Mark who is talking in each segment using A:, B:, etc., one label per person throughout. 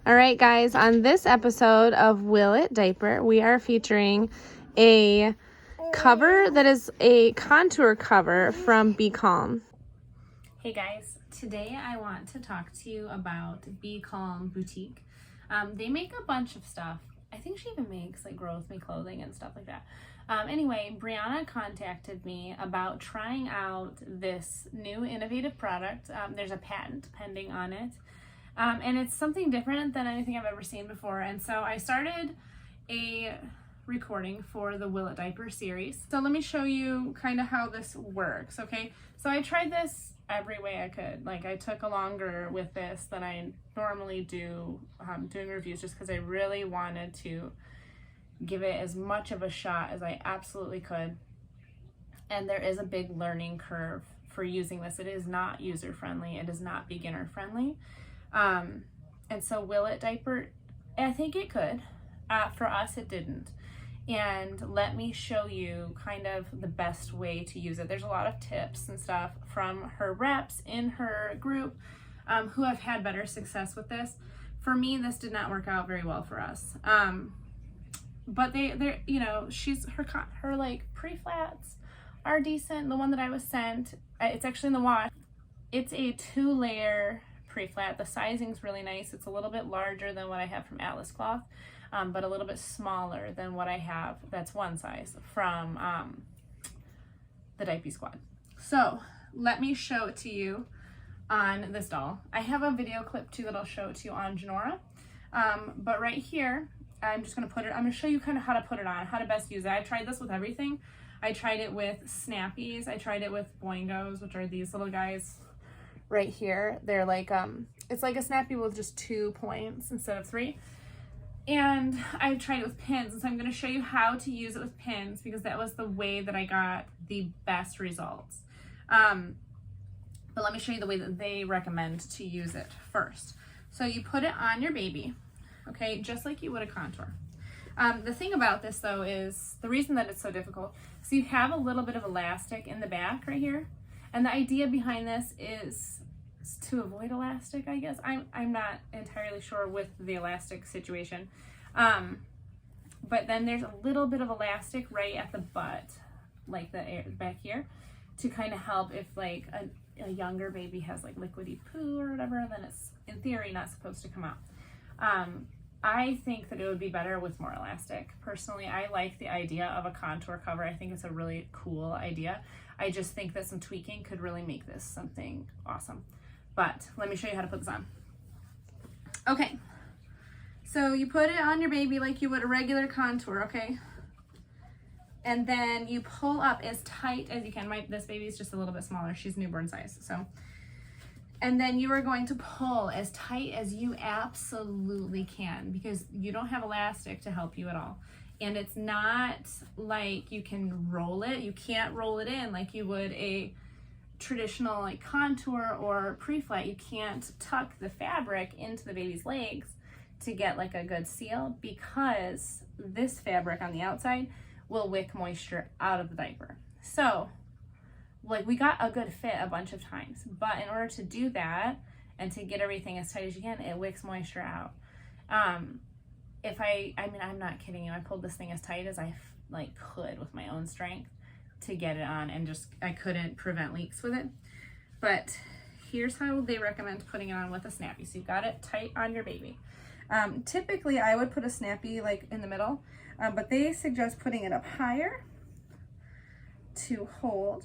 A: All right, guys, on this episode of Will It Diaper, we are featuring a cover that is a contour cover from Bkalm. Hey guys, today I want to talk to you about Bkalm Boutique. They make a bunch of stuff. I think she even makes like Grow With Me clothing and stuff like that. Anyway, Brianna contacted me about trying out this new innovative product. There's a patent pending on it. And it's something different than anything I've ever seen before. And so I started a recording for the Will It Diaper series. So let me show you kind of how this works, okay? So I tried this every way I could. Like, I took a longer with this than I normally do doing reviews, just because I really wanted to give it as much of a shot as I absolutely could. And there is a big learning curve for using this. It is not user-friendly. It is not beginner-friendly. And so Will It Diaper, I think it could. For us, it didn't. And let me show you kind of the best way to use it. There's a lot of tips and stuff from her reps in her group who have had better success with this. For me, this did not work out very well for us. But they're, you know, her like pre-flats are decent. The one that I was sent, it's actually in the wash. It's a 2-layer pre-flat. The sizing's really nice. It's a little bit larger than what I have from Atlas Cloth, but a little bit smaller than what I have that's one size from the Diaper Squad. So let me show it to you on this doll. I have a video clip too that I'll show it to you on Janora. But right here, I'm just gonna put it, I'm gonna show you kind of how to put it on, how to best use it. I tried this with everything. I tried it with snappies. I tried it with boingos, which are these little guys right here. They're like, it's like a snappy with just 2 points instead of 3. And I tried it with pins, and so I'm going to show you how to use it with pins because that was the way that I got the best results. But let me show you the way that they recommend to use it first. So you put it on your baby, okay, just like you would a contour. The thing about this though is, the reason that it's so difficult, so you have a little bit of elastic in the back right here. And the idea behind this is to avoid elastic, I guess. I'm not entirely sure with the elastic situation. But then there's a little bit of elastic right at the butt, like the back here, to kind of help if like a younger baby has like liquidy poo or whatever, then it's in theory not supposed to come out. I think that it would be better with more elastic. Personally, I like the idea of a contour cover. I think it's a really cool idea. I just think that some tweaking could really make this something awesome. But let me show you how to put this on. Okay, so you put it on your baby like you would a regular contour, okay? And then you pull up as tight as you can. This baby is just a little bit smaller. She's newborn size, so. And then you are going to pull as tight as you absolutely can because you don't have elastic to help you at all. And it's not like you can roll it. You can't roll it in like you would a traditional like contour or pre-flat. You can't tuck the fabric into the baby's legs to get like a good seal because this fabric on the outside will wick moisture out of the diaper. So like we got a good fit a bunch of times, but in order to do that and to get everything as tight as you can, it wicks moisture out. I mean, I'm not kidding you. I pulled this thing as tight as I like could with my own strength to get it on, and just, I couldn't prevent leaks with it. But here's how they recommend putting it on with a snappy. So you've got it tight on your baby. Typically I would put a snappy like in the middle, but they suggest putting it up higher to hold.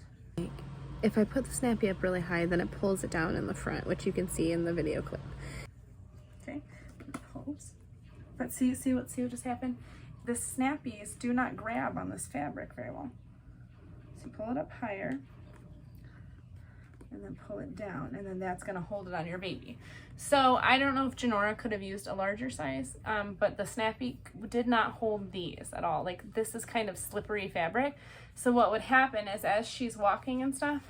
A: If I put the snappy up really high, then it pulls it down in the front, which you can see in the video clip. Okay, it pulls. But see what just happened? The snappies do not grab on this fabric very well. So you pull it up higher, and then pull it down, and then that's gonna hold it on your baby. So I don't know if Janora could have used a larger size, but the snappy did not hold these at all. Like, this is kind of slippery fabric. So what would happen is as she's walking and stuff,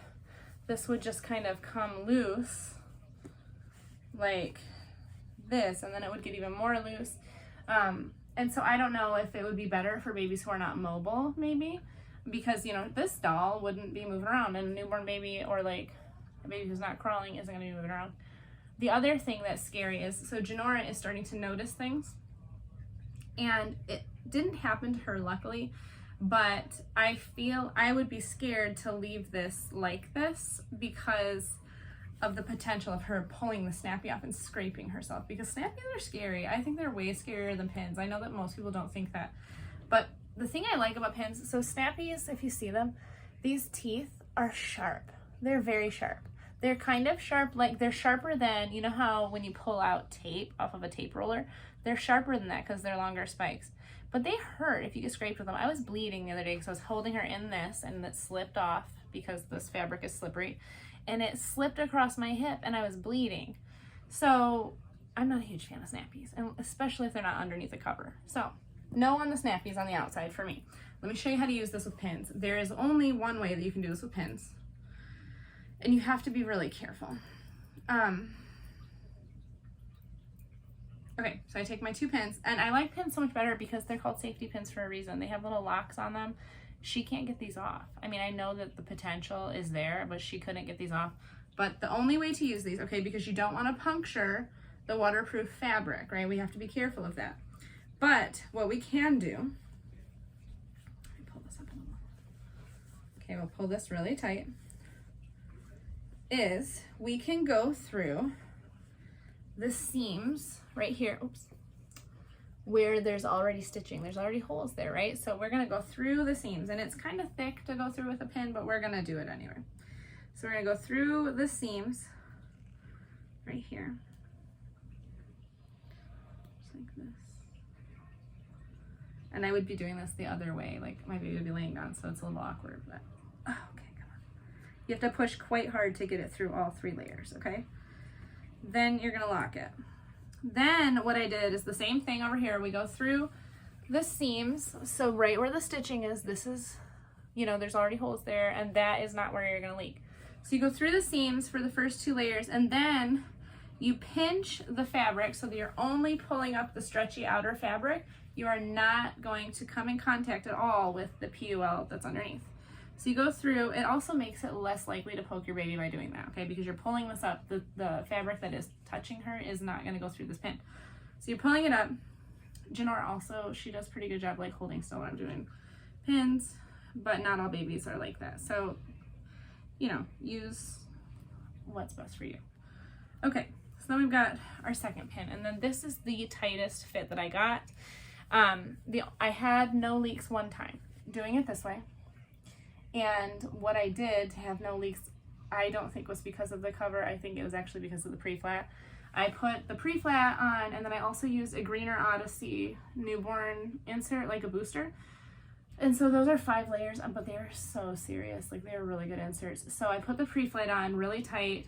A: this would just kind of come loose like this, and then it would get even more loose. And so I don't know if it would be better for babies who are not mobile, maybe, because, you know, this doll wouldn't be moving around, and a newborn baby or like a baby who's not crawling isn't going to be moving around. The other thing that's scary is, so Janora is starting to notice things, and it didn't happen to her luckily, but I feel I would be scared to leave this like this because of the potential of her pulling the snappy off and scraping herself, because snappies are scary. I think they're way scarier than pins. I know that most people don't think that, but the thing I like about pins, so snappies, if you see them, these teeth are sharp. They're very sharp. They're kind of sharp, like they're sharper than, you know how when you pull out tape off of a tape roller, they're sharper than that because they're longer spikes. But they hurt if you get scraped with them. I was bleeding the other day because I was holding her in this and it slipped off because this fabric is slippery, and it slipped across my hip and I was bleeding. So I'm not a huge fan of snappies, and especially if they're not underneath the cover. So no on the snappies on the outside for me. Let me show you how to use this with pins. There is only one way that you can do this with pins, and you have to be really careful. Okay, so I take my 2 pins, and I like pins so much better because they're called safety pins for a reason. They have little locks on them. She can't get these off. I mean, I know that the potential is there, but she couldn't get these off. But the only way to use these, okay, because you don't want to puncture the waterproof fabric, right? We have to be careful of that. But what we can do, let me pull this up a little. Okay, we'll pull this really tight, is we can go through the seams right here, oops, where there's already stitching. There's already holes there, right? So we're gonna go through the seams, and it's kind of thick to go through with a pin, but we're gonna do it anyway. So we're gonna go through the seams right here, just like this. And I would be doing this the other way, like my baby would be laying down, so it's a little awkward, but oh, okay, come on. You have to push quite hard to get it through all 3 layers, okay? Then you're gonna lock it. Then what I did is the same thing over here. We go through the seams. So right where the stitching is, this is, you know, there's already holes there, and that is not where you're gonna leak. So you go through the seams for the first 2 layers, and then you pinch the fabric so that you're only pulling up the stretchy outer fabric. You are not going to come in contact at all with the PUL that's underneath. So you go through, it also makes it less likely to poke your baby by doing that, okay? Because you're pulling this up, the fabric that is touching her is not gonna go through this pin. So you're pulling it up. Janora also, she does a pretty good job like holding still when I'm doing pins, but not all babies are like that. So, you know, use what's best for you. Okay, so then we've got our second pin, and then this is the tightest fit that I got. I had no leaks one time doing it this way. And what I did to have no leaks, I don't think was because of the cover. I think it was actually because of the pre-flat. I put the pre-flat on, and then I also used a Greener Odyssey newborn insert, like a booster. And so those are 5 layers, but they are so serious. Like, they are really good inserts. So I put the pre-flat on really tight,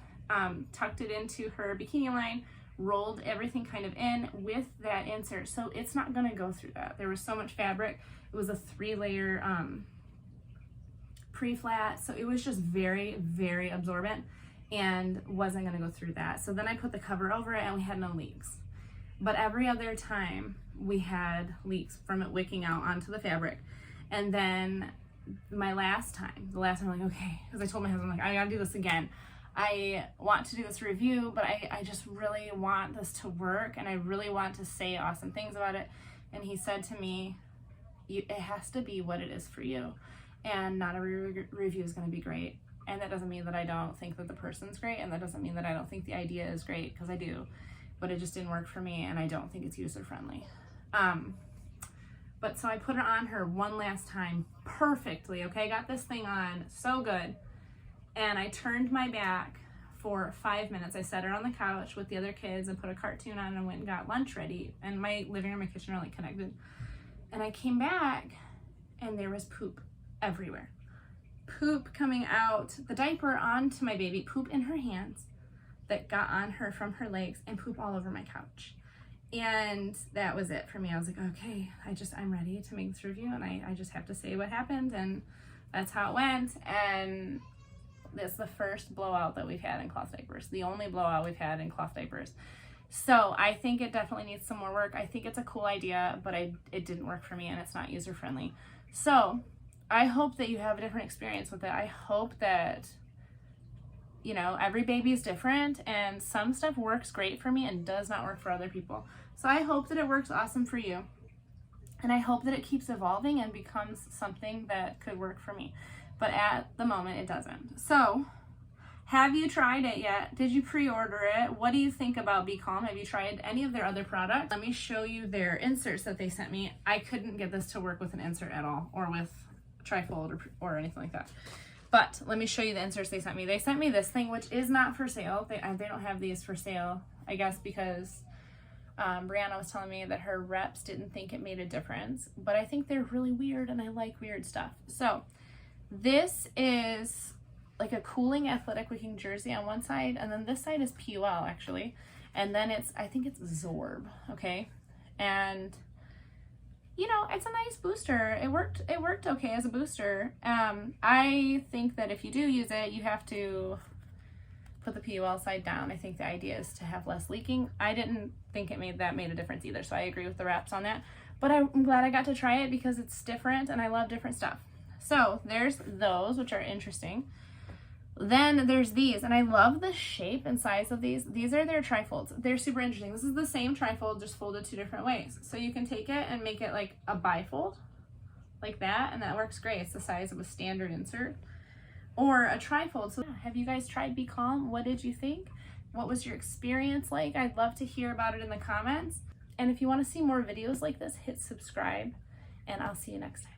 A: tucked it into her bikini line, rolled everything kind of in with that insert. So it's not gonna go through that. There was so much fabric. It was a 3-layer, pre-flat, so it was just very, very absorbent and wasn't going to go through that. So then I put the cover over it, and we had no leaks. But every other time we had leaks from it wicking out onto the fabric. And then the last time I'm like, okay, because I told my husband, like, I gotta do this again. I want to do this review, but I just really want this to work, and I really want to say awesome things about it. And he said to me, it has to be what it is for you. And not every review is going to be great. And that doesn't mean that I don't think that the person's great, and that doesn't mean that I don't think the idea is great, because I do. But it just didn't work for me, and I don't think it's user-friendly. But so I put it on her one last time perfectly, okay? I got this thing on so good. And I turned my back for 5 minutes. I sat her on the couch with the other kids and put a cartoon on and went and got lunch ready. And my living room and my kitchen are like connected. And I came back, and there was poop everywhere. Poop coming out, the diaper onto my baby, poop in her hands that got on her from her legs, and poop all over my couch. And that was it for me. I was like, okay, I'm ready to make this review, and I just have to say what happened, and that's how it went. And that's the first blowout that we've had in cloth diapers, the only blowout we've had in cloth diapers. So I think it definitely needs some more work. I think it's a cool idea, but it didn't work for me, and it's not user-friendly. So I hope that you have a different experience with it. I hope that you know, every baby is different, and some stuff works great for me and does not work for other people. So I hope that it works awesome for you. And I hope that it keeps evolving and becomes something that could work for me. But at the moment, it doesn't. So, have you tried it yet? Did you pre-order it? What do you think about Bkalm? Have you tried any of their other products? Let me show you their inserts that they sent me. I couldn't get this to work with an insert at all, or with trifold or anything like that. But let me show you the inserts they sent me. They sent me this thing, which is not for sale. They don't have these for sale, I guess, because Brianna was telling me that her reps didn't think it made a difference. But I think they're really weird, and I like weird stuff. So this is like a cooling athletic looking jersey on one side, and then this side is PUL actually, and then I think it's Zorb, okay? And you know, it's a nice booster. It worked okay as a booster. I think that if you do use it, you have to put the PUL side down. I think the idea is to have less leaking. I didn't think it made a difference either, so I agree with the reps on that. But I'm glad I got to try it because it's different and I love different stuff. So there's those, which are interesting. Then there's these, and I love the shape and size of these. These are their trifolds. They're super interesting. This is the same trifold, just folded 2 different ways. So you can take it and make it like a bifold, like that, and that works great. It's the size of a standard insert. Or a trifold. So have you guys tried Bkalm? What did you think? What was your experience like? I'd love to hear about it in the comments. And if you want to see more videos like this, hit subscribe, and I'll see you next time.